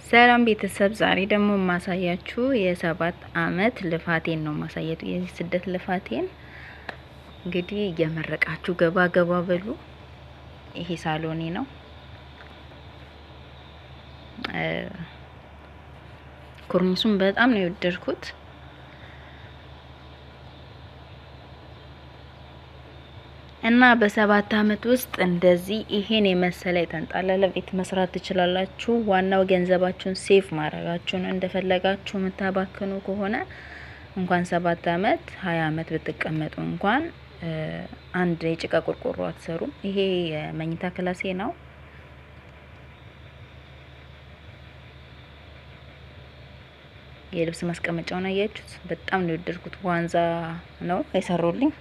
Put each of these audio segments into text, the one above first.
ሰላም ቤተሰብ፣ ዛሬ ደግሞ ማሳያችሁ የ7 አመት ልፋቴን ነው ማሳየቱ። የዚህ ስደት ልፋቴን እንግዲህ እየመረቃችሁ ገባ ገባ በሉ። ይሄ ሳሎኔ ነው። ኮርኒሱን በጣም ነው የወደድኩት። እና በ7 አመት ውስጥ እንደዚህ ይሄን የመሰለ የተንጣለለ ቤት መስራት ትችላላችሁ። ዋናው ገንዘባችሁን ሴፍ ማድረጋችሁን። እንደፈለጋችሁ የምታባክኑ ከሆነ እንኳን 7 አመት 20 አመት ብትቀመጡ እንኳን አንድ የጭቃ ቆርቆሮ አትሰሩም። ይሄ የመኝታ ክላሴ ነው። የልብስ ማስቀመጫውን አያችሁት? በጣም ነው የወደድኩት። ዋንዛ ነው የሰሩልኝ።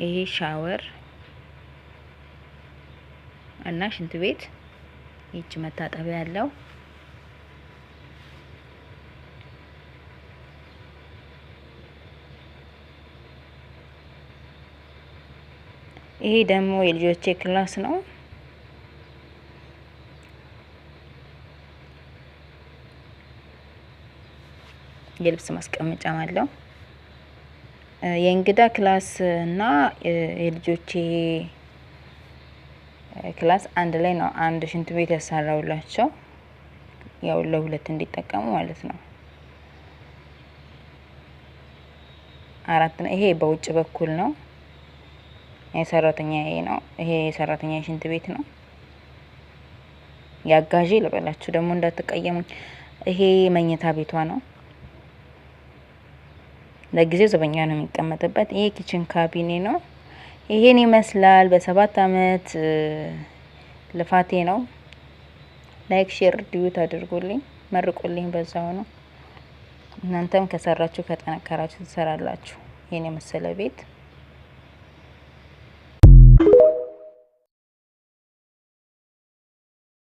ይሄ ሻወር እና ሽንት ቤት፣ ይቺ መታጠቢያ ያለው። ይሄ ደግሞ የልጆቼ ክላስ ነው። የልብስ ማስቀመጫ አለው። የእንግዳ ክላስ እና የልጆቼ ክላስ አንድ ላይ ነው። አንድ ሽንት ቤት ያሰራውላቸው፣ ያው ለሁለት እንዲጠቀሙ ማለት ነው። 4 ነው። ይሄ በውጭ በኩል ነው። የሰራተኛ ይሄ ነው። ይሄ የሰራተኛ ሽንት ቤት ነው። ያጋዢ ልበላችሁ ደግሞ እንዳትቀየሙኝ። ይሄ መኝታ ቤቷ ነው። ለጊዜው ዘበኛ ነው የሚቀመጥበት። ይሄ ኪችን ካቢኔ ነው። ይሄን ይመስላል በ7 አመት ልፋቴ ነው። ላይክ ሼር ዲዩት አድርጉልኝ፣ መርቁልኝ በዛው ነው። እናንተም ከሰራችሁ ከጠነከራችሁ ትሰራላችሁ። ይሄን የመሰለ ቤት